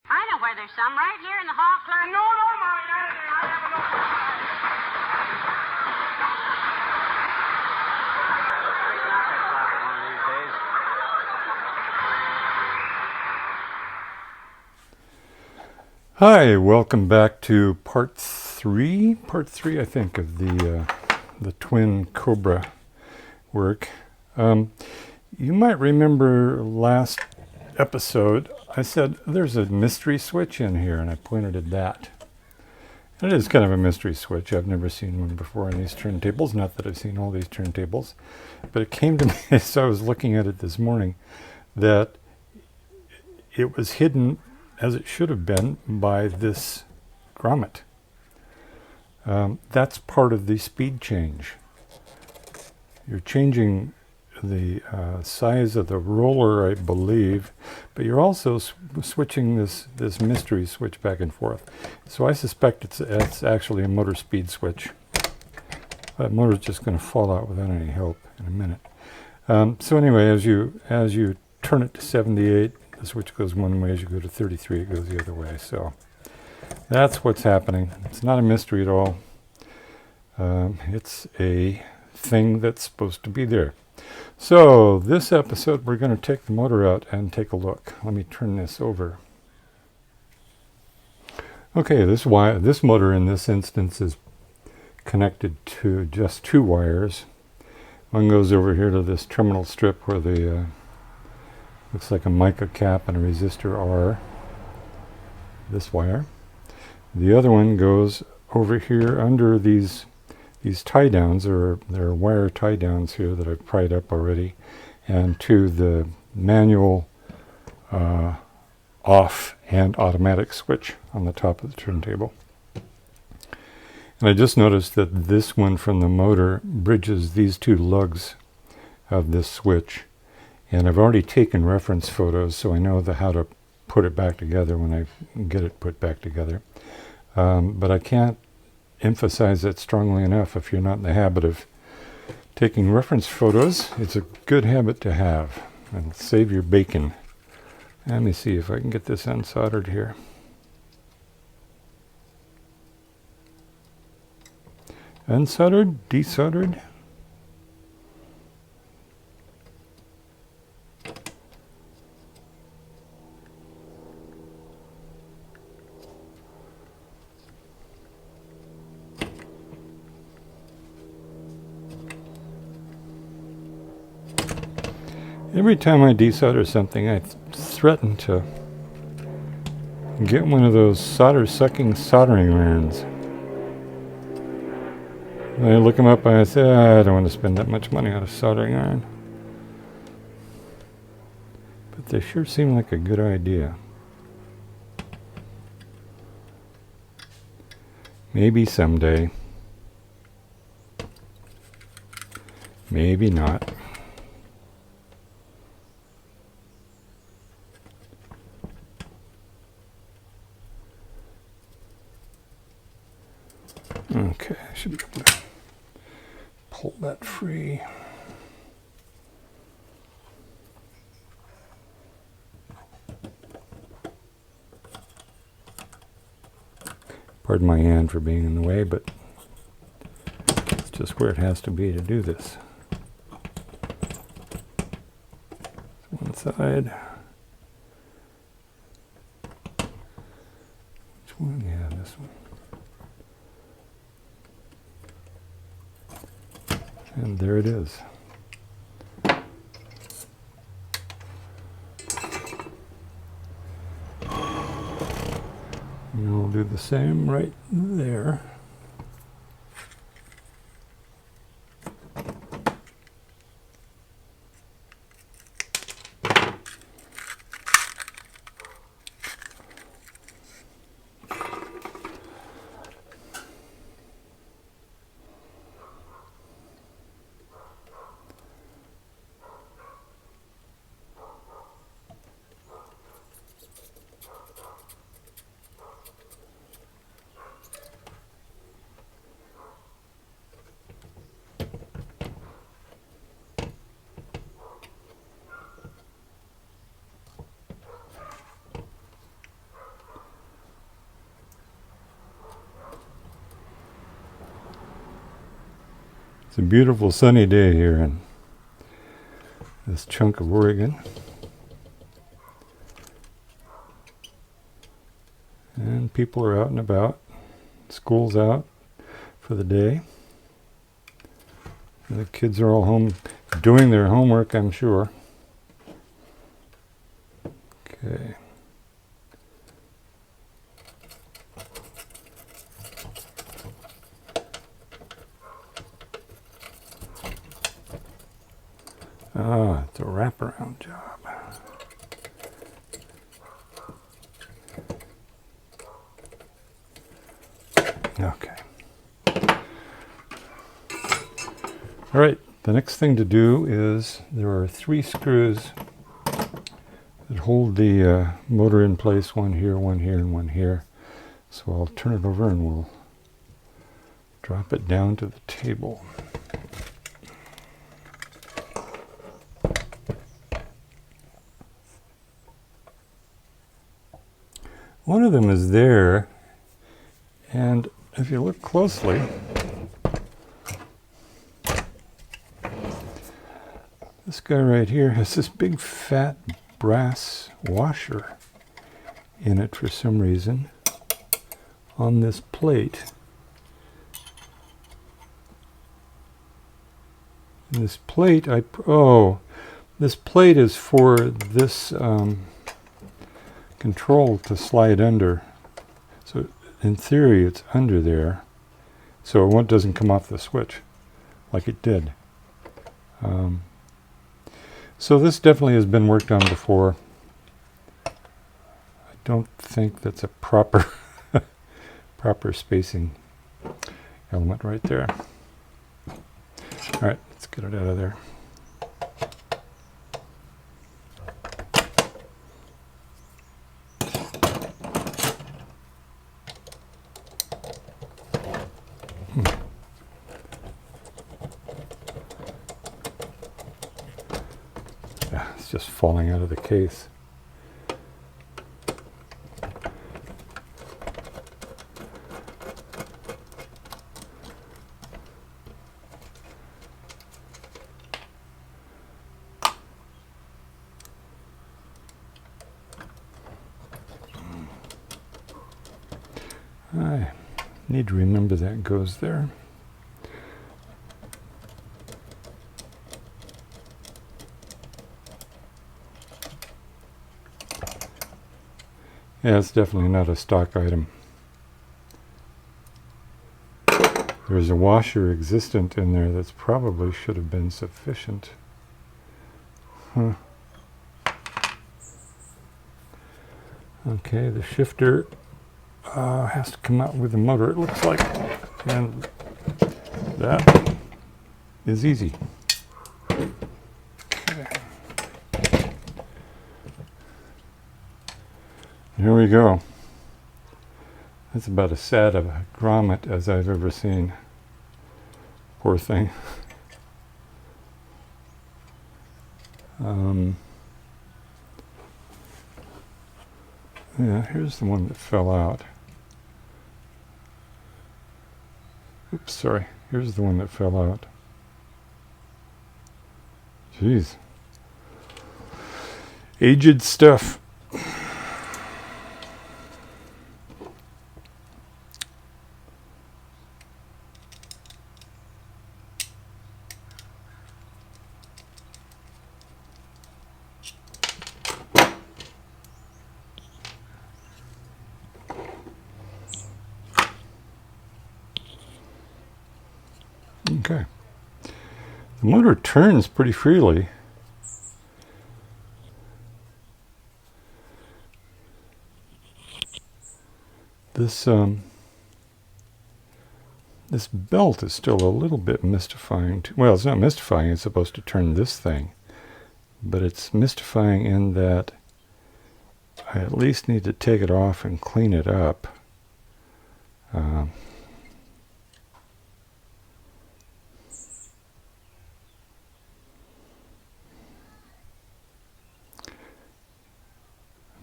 I know where there's some, right here in the hall, clerk. No, Molly, not in there. I have Hi, welcome back to part three, I think, of the twin Cobra work. You might remember last episode I said there's a mystery switch in here, and I pointed at that. It is kind of a mystery switch. I've never seen one before on these turntables, not that I've seen all these turntables, but it came to me as I was looking at it this morning that it was hidden, as it should have been, by this grommet. That's part of the speed change. You're changing the size of the roller, I believe, but you're also switching this mystery switch back and forth. So I suspect it's actually a motor speed switch. That motor's just going to fall out without any help in a minute. So anyway, as you turn it to 78, the switch goes one way. As you go to 33, it goes the other way. So that's what's happening. It's not a mystery at all. It's a thing that's supposed to be there. So this episode, we're going to take the motor out and take a look. Let me turn this over. Okay, this motor in this instance is connected to just two wires. One goes over here to this terminal strip where the looks like a mica cap and a resistor are. This wire. The other one goes over here under these tie downs. There are wire tie downs here that I've pried up already, and to the manual off and automatic switch on the top of the turntable. And I just noticed that this one from the motor bridges these two lugs of this switch. And I've already taken reference photos, so I know how to put it back together when I get it put back together. But I can't emphasize that strongly enough. If you're not in the habit of taking reference photos, it's a good habit to have. And save your bacon. Let me see if I can get this unsoldered here. Unsoldered? Desoldered? Every time I desolder something, I threaten to get one of those solder-sucking soldering irons. And I look them up and I say, I don't want to spend that much money on a soldering iron. But they sure seem like a good idea. Maybe someday. Maybe not. Okay, I should be able to pull that free. Pardon my hand for being in the way, but it's just where it has to be to do this. One side. Which one? Yeah, this one. And there it is. And we'll do the same right there. It's a beautiful sunny day here in this chunk of Oregon. And people are out and about. School's out for the day. And the kids are all home doing their homework, I'm sure. Okay. Ah, it's a wraparound job. Okay. All right, the next thing to do is there are 3 screws that hold the motor in place, one here, and one here. So I'll turn it over and we'll drop it down to the table. One of them is there, and if you look closely, this guy right here has this big fat brass washer in it for some reason on this plate. And this plate, this plate is for this control to slide under. So in theory it's under there, so it doesn't come off the switch like it did. So this definitely has been worked on before. I don't think that's a proper proper spacing element right there. All right, let's get it out of there. It's just falling out of the case. I need to remember that goes there. Yeah, it's definitely not a stock item. There's a washer existent in there that's probably should have been sufficient. Huh. Okay, the shifter has to come out with the motor, it looks like, and that is easy. Okay. Here we go. That's about as sad of a grommet as I've ever seen. Poor thing. Yeah, here's the one that fell out. Oops, sorry. Here's the one that fell out. Jeez. Aged stuff. Okay. The motor turns pretty freely. This belt is still a little bit mystifying. Well, it's not mystifying, it's supposed to turn this thing. But it's mystifying in that I at least need to take it off and clean it up.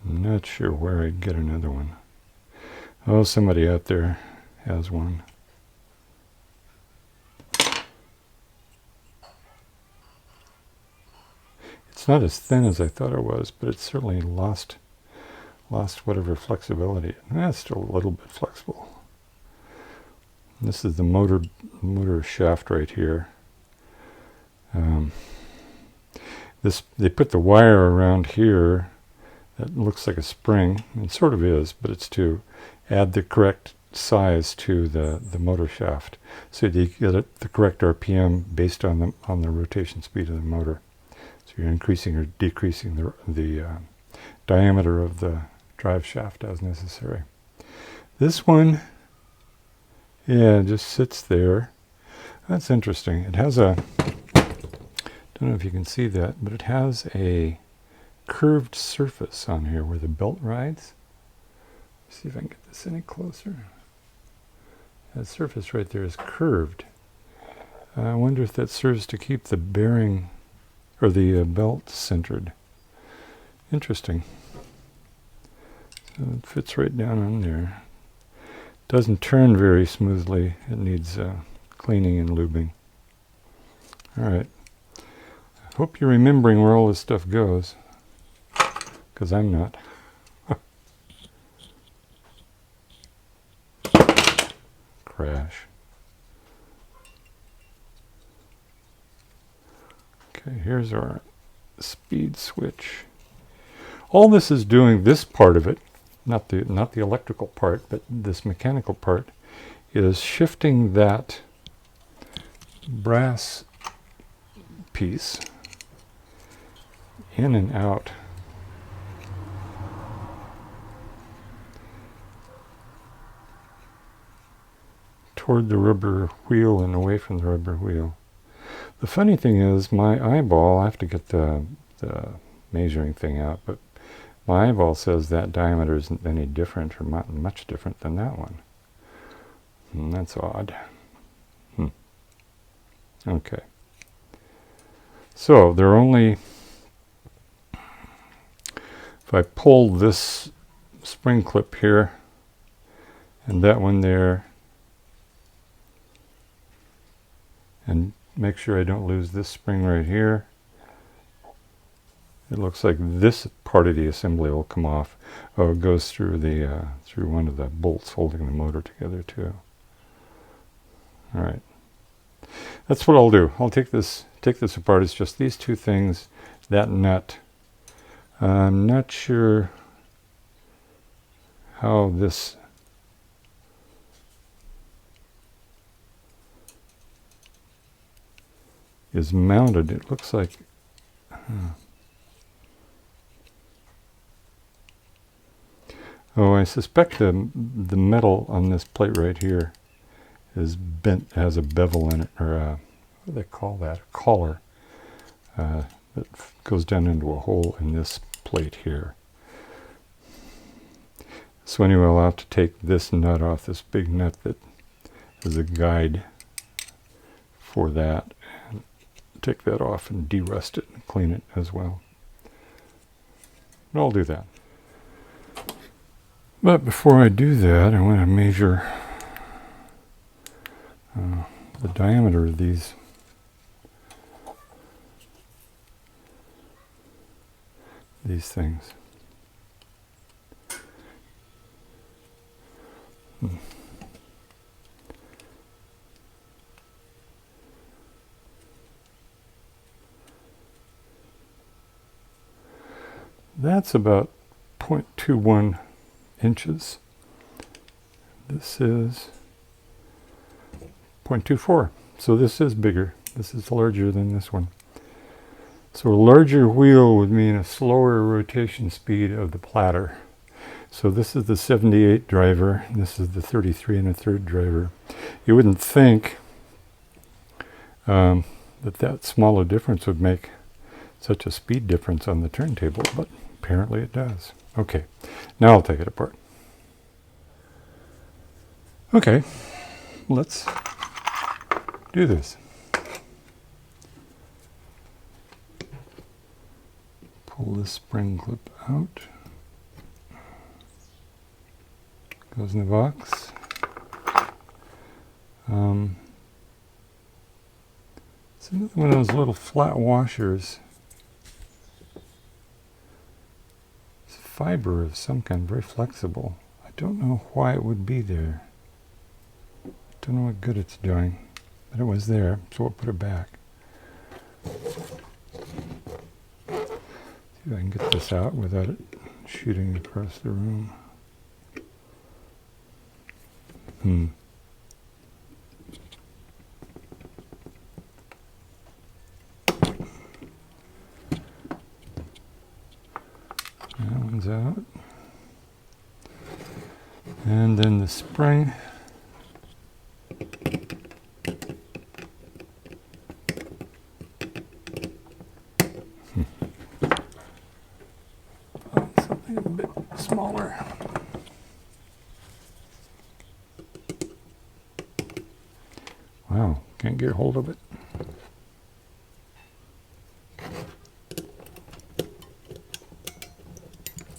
I'm not sure where I'd get another one. Oh, somebody out there has one. It's not as thin as I thought it was, but it's certainly lost whatever flexibility. It's still a little bit flexible. This is the motor shaft right here. They put the wire around here that looks like a spring. It sort of is, but it's to add the correct size to the motor shaft, so you get the correct RPM based on the rotation speed of the motor. So you're increasing or decreasing the diameter of the drive shaft as necessary. This one, yeah, just sits there. That's interesting. It has a, don't know if you can see that, but it has a curved surface on here where the belt rides. Let's see if I can get this any closer. That surface right there is curved. I wonder if that serves to keep the bearing or the belt centered. Interesting. So it fits right down on there. Doesn't turn very smoothly. It needs cleaning and lubing. All right. I hope you're remembering where all this stuff goes, because I'm not. Crash. Okay, here's our speed switch. All this is doing, this part of it, not the electrical part, but this mechanical part, is shifting that brass piece in and out toward the rubber wheel and away from the rubber wheel. The funny thing is, my eyeball, I have to get the measuring thing out, but my eyeball says that diameter isn't any different or much different than that one. That's odd. Okay. So they're only, if I pull this spring clip here and that one there, and make sure I don't lose this spring right here, it looks like this part of the assembly will come off. Oh, it goes through the through one of the bolts holding the motor together too. All right, that's what I'll do. I'll take this apart. It's just these two things, that nut. I'm not sure how this is mounted. It looks like oh, I suspect the metal on this plate right here is bent, has a bevel in it, or what do they call that? A collar that goes down into a hole in this plate here. So anyway, I'll have to take this nut off, this big nut that is a guide for that, and take that off and de-rust it and clean it as well. But I'll do that. But before I do that, I want to measure the diameter of these things. That's about 0.21 inches. This is 0.24. So this is bigger. This is larger than this one. So a larger wheel would mean a slower rotation speed of the platter. So this is the 78 driver. This is the 33 1/3 driver. You wouldn't think that small a difference would make such a speed difference on the turntable, but apparently it does. Okay, now I'll take it apart. Okay, let's do this. Pull this spring clip out. Goes in the box. It's another one of those little flat washers. fiber of some kind, very flexible. I don't know why it would be there. Don't know what good it's doing, but it was there, so we'll put it back. See if I can get this out without it shooting across the room. That one's out. And then the spring. Something a bit smaller. Wow, can't get hold of it.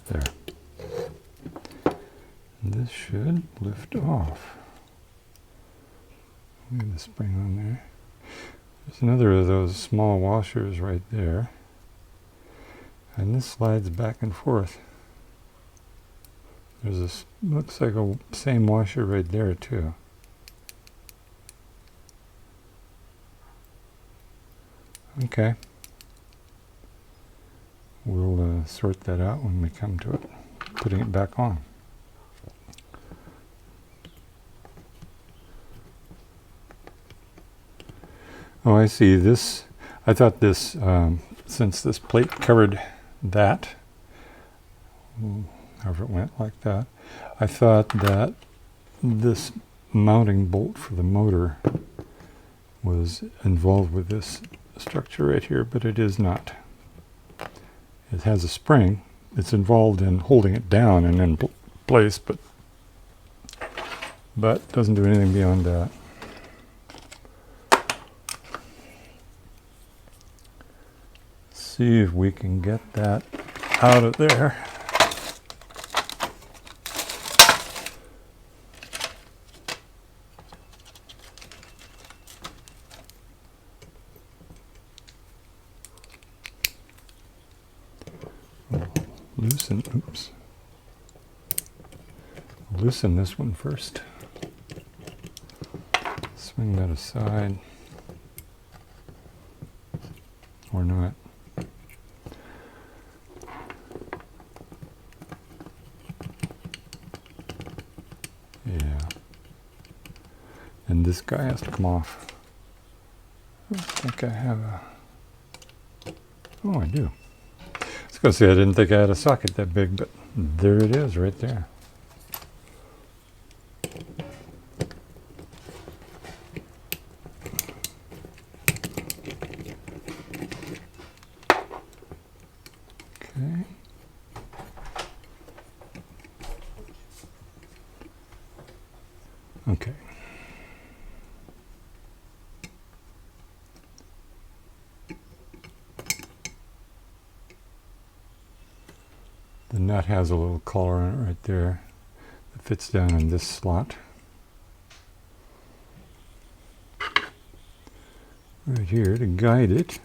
There. This should lift off. Leave the spring on there. There's another of those small washers right there. And this slides back and forth. There's this, looks like a same washer right there too. Okay. We'll sort that out when we come to it, putting it back on. Oh, I see. This, I thought this, since this plate covered that, however it went like that, I thought that this mounting bolt for the motor was involved with this structure right here, but it is not. It has a spring. It's involved in holding it down and in place, but doesn't do anything beyond that. See if we can get that out of there. Loosen this one first. Swing that aside. Or not. Yeah. And this guy has to come off. I think I have a... Oh, I do. I was going to say I didn't think I had a socket that big, but there it is right there. Okay. The nut has a little collar on it right there that fits down in this slot. Right here to guide it.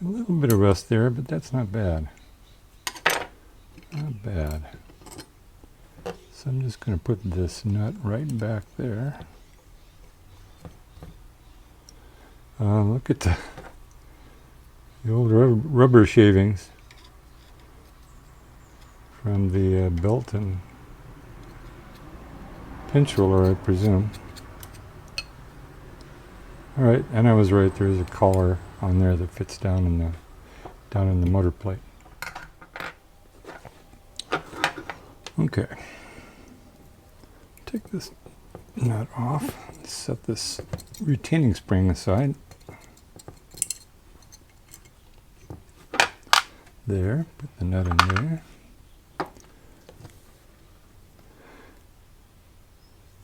A little bit of rust there, but that's not bad. Not bad. So I'm just going to put this nut right back there. Look at the old rubber shavings from the belt and pinch roller, I presume. All right, and I was right. There's a collar on there that fits down in the motor plate. Okay. Take this nut off. Set this retaining spring aside. There. Put the nut in there.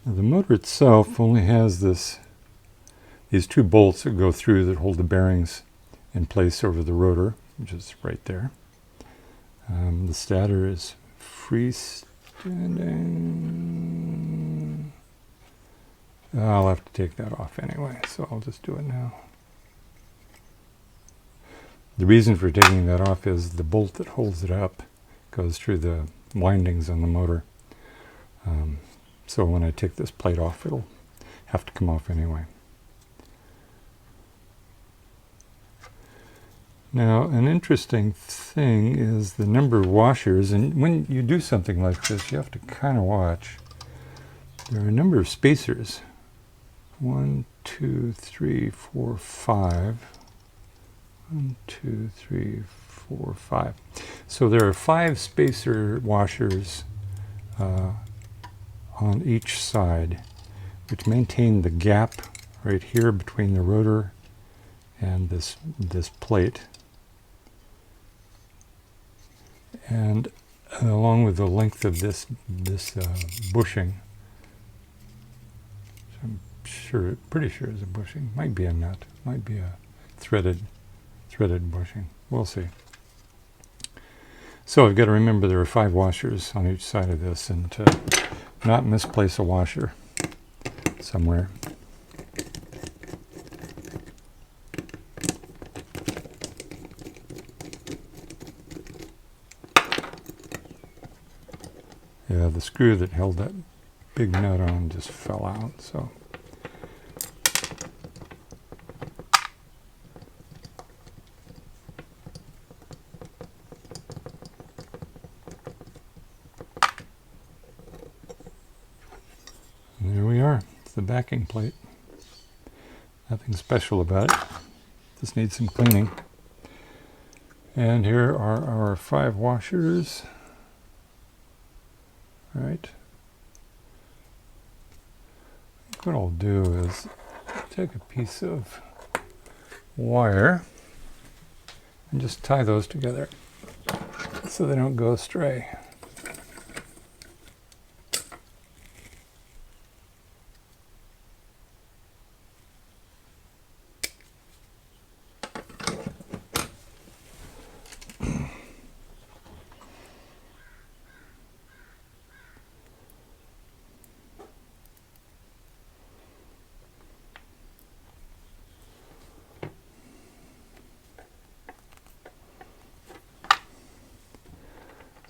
Now the motor itself only has these two bolts that go through that hold the bearings in place over the rotor, which is right there. The stator is freestanding. I'll have to take that off anyway, so I'll just do it now. The reason for taking that off is the bolt that holds it up goes through the windings on the motor. So when I take this plate off, it'll have to come off anyway. Now, an interesting thing is the number of washers, and when you do something like this, you have to kind of watch. There are a number of spacers. 1, 2, 3, 4, 5. 1, 2, 3, 4, 5. So there are 5 spacer washers on each side, which maintain the gap right here between the rotor and this plate, and along with the length of this bushing. So I'm pretty sure it's a bushing. Might be a nut. Might be a threaded bushing. We'll see. So I've got to remember there are 5 washers on each side of this, and to not misplace a washer somewhere. Yeah, the screw that held that big nut on just fell out, so. And there we are. It's the backing plate. Nothing special about it. Just needs some cleaning. And here are our 5 washers. Right. What I'll do is take a piece of wire and just tie those together so they don't go astray.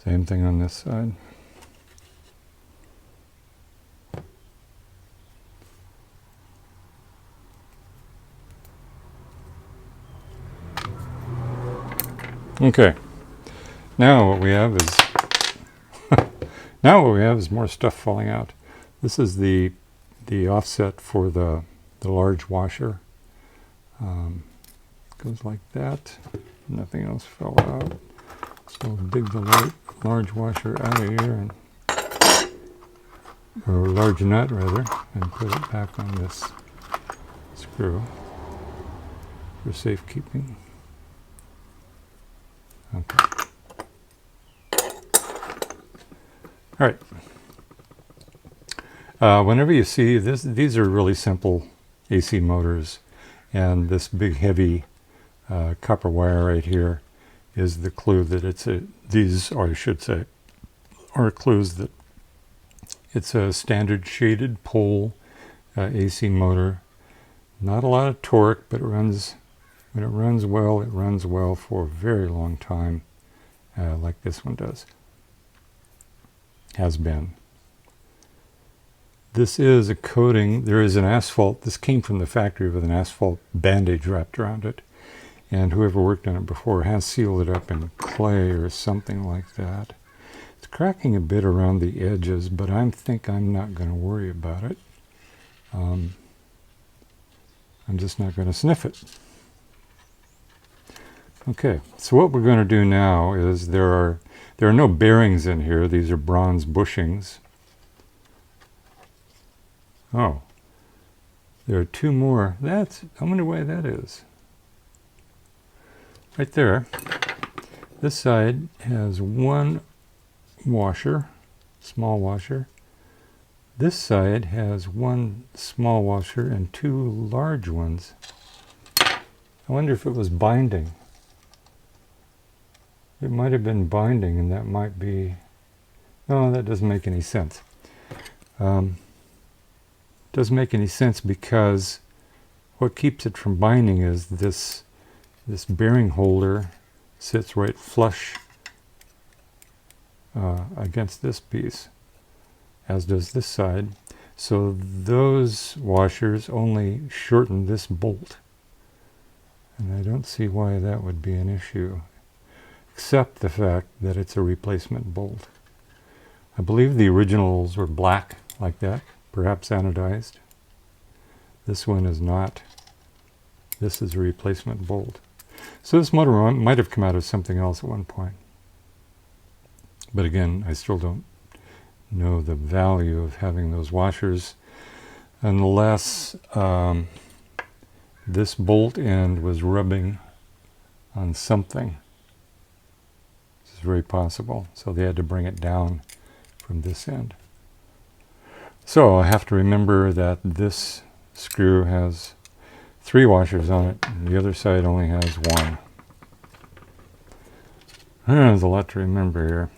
Same thing on this side. Okay. Now what we have is more stuff falling out. This is the offset for the large washer. Goes like that. Nothing else fell out. So we'll dig the large washer out of here, or large nut rather, and put it back on this screw for safekeeping. Okay. All right. Whenever you see this, these are really simple AC motors, and this big heavy copper wire right here is the clue that these, or I should say, are clues that it's a standard shaded pole AC motor. Not a lot of torque, but when it runs well for a very long time, like this one does. Has been. This is a coating. There is an asphalt. This came from the factory with an asphalt bandage wrapped around it. And whoever worked on it before has sealed it up in clay or something like that. It's cracking a bit around the edges, but I think I'm not going to worry about it. I'm just not going to sniff it. Okay, so what we're going to do now is there are no bearings in here. These are bronze bushings. Oh, there are 2 more. I wonder why that is. Right there, this side has 1 washer, small washer. This side has 1 small washer and 2 large ones. I wonder if it was binding. It might have been binding, and that might be... No, that doesn't make any sense. Doesn't make any sense because what keeps it from binding is this bearing holder sits right flush against this piece, as does this side. So those washers only shorten this bolt. And I don't see why that would be an issue, except the fact that it's a replacement bolt. I believe the originals were black like that, perhaps anodized. This one is not. This is a replacement bolt. So this motor might have come out of something else at one point. But again, I still don't know the value of having those washers unless this bolt end was rubbing on something. This is very possible. So they had to bring it down from this end. So I have to remember that this screw has 3 washers on it, and the other side only has 1. There's a lot to remember here.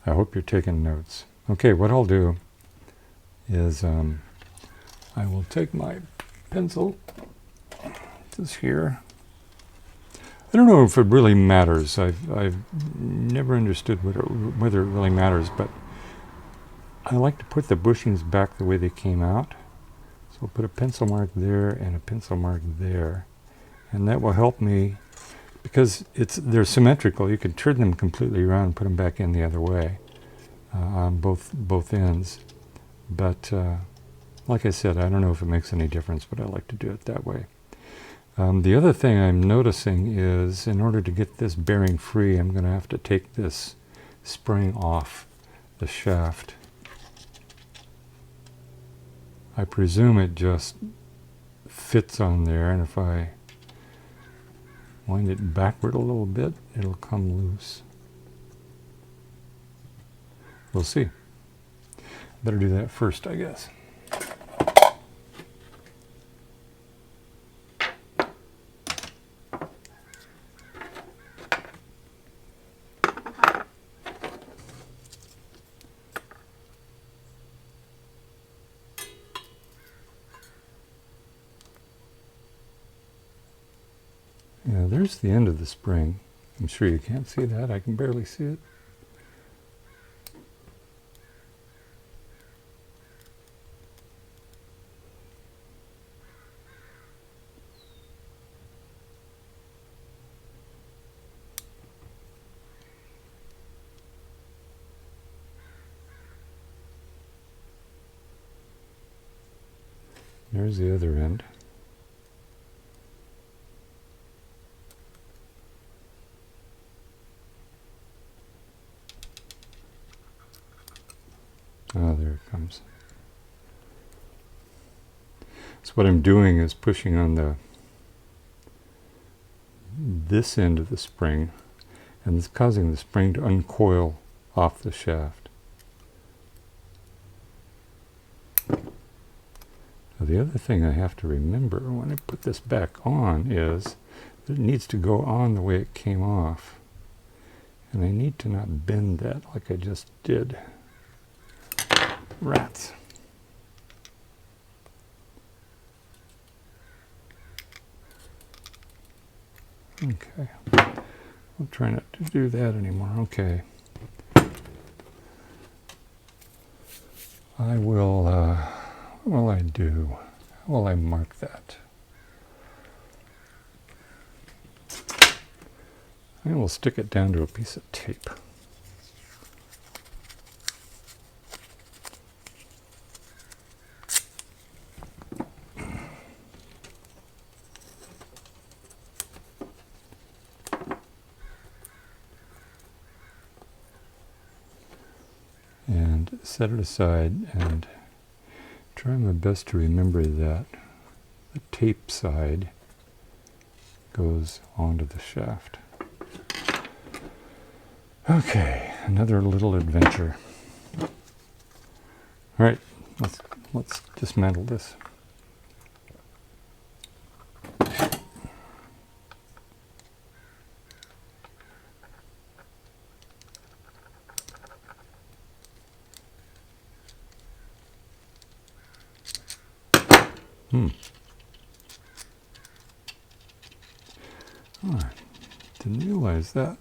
I hope you're taking notes. Okay, what I'll do is I will take my pencil, this here. I don't know if it really matters. I've never understood whether it really matters, but I like to put the bushings back the way they came out. So I'll put a pencil mark there and a pencil mark there. And that will help me, because they're symmetrical. You can turn them completely around and put them back in the other way on both ends. But like I said, I don't know if it makes any difference, but I like to do it that way. The other thing I'm noticing is, in order to get this bearing free, I'm going to have to take this spring off the shaft. I presume it just fits on there, and if I wind it backward a little bit, it'll come loose. We'll see. Better do that first, I guess. Yeah, there's the end of the spring. I'm sure you can't see that. I can barely see it. There's the other end. Ah, there it comes. So what I'm doing is pushing on this end of the spring, and it's causing the spring to uncoil off the shaft. Now, the other thing I have to remember when I put this back on is that it needs to go on the way it came off. And I need to not bend that like I just did. Rats. Okay. I'll try not to do that anymore. Okay. I will, what will I do? How will I mark that? I will stick it down to a piece of tape. And set it aside and try my best to remember that the tape side goes onto the shaft. Okay, another little adventure. All right, let's dismantle this. Oh, didn't realize that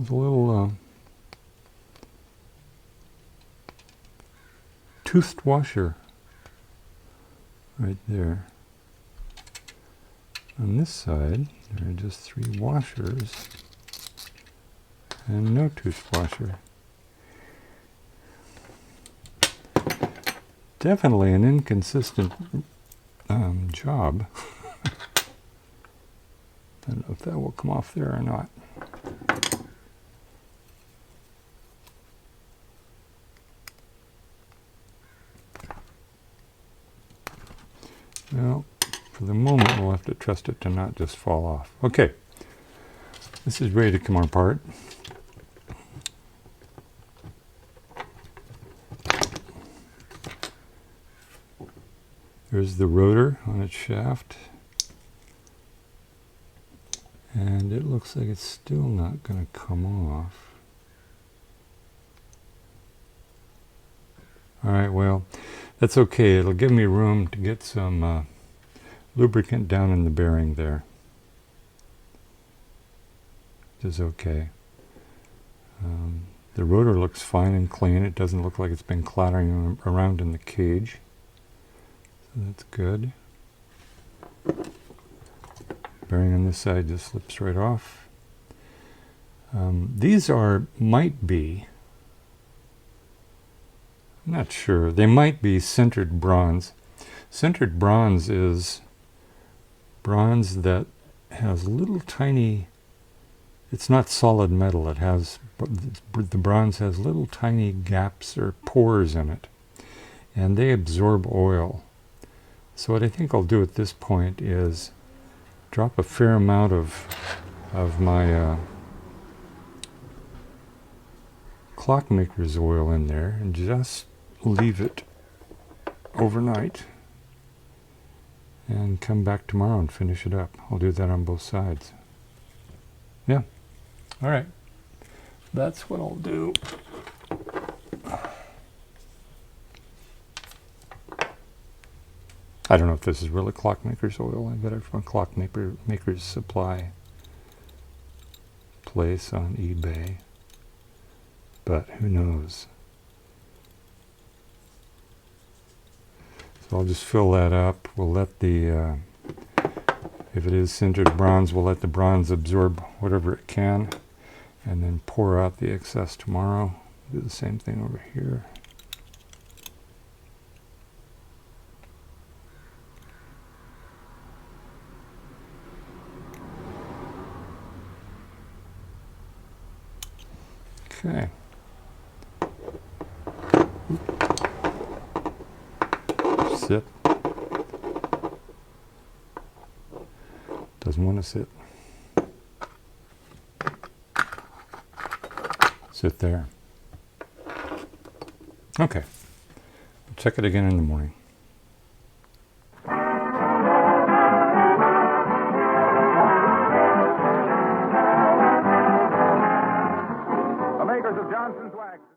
There's a little toothed washer right there. On this side, there are just 3 washers and no tooth washer. Definitely an inconsistent job. I don't know if that will come off there or not. Well, for the moment we'll have to trust it to not just fall off. Okay, this is ready to come apart. There's the rotor on its shaft. And it looks like it's still not going to come off. Alright, well, that's okay. It'll give me room to get some lubricant down in the bearing there. Which is okay. The rotor looks fine and clean. It doesn't look like it's been clattering around in the cage. So that's good. Bearing on this side just slips right off. These might be, I'm not sure, they might be sintered bronze. Sintered bronze is bronze that has little tiny, it's not solid metal, it has, the bronze has little tiny gaps or pores in it, and they absorb oil. So what I think I'll do at this point is drop a fair amount of my clockmaker's oil in there and just leave it overnight and come back tomorrow and finish it up. I'll do that on both sides. Yeah. All right. That's what I'll do. I don't know if this is really clockmaker's oil. I got it from a clockmaker's supply place on eBay. But who knows? So I'll just fill that up. We'll let the, if it is sintered bronze, we'll let the bronze absorb whatever it can. And then pour out the excess tomorrow. Do the same thing over here. Okay. Sit. Doesn't want to sit. Sit there. Okay. I'll check it again in the morning. The makers of Johnson's Wax.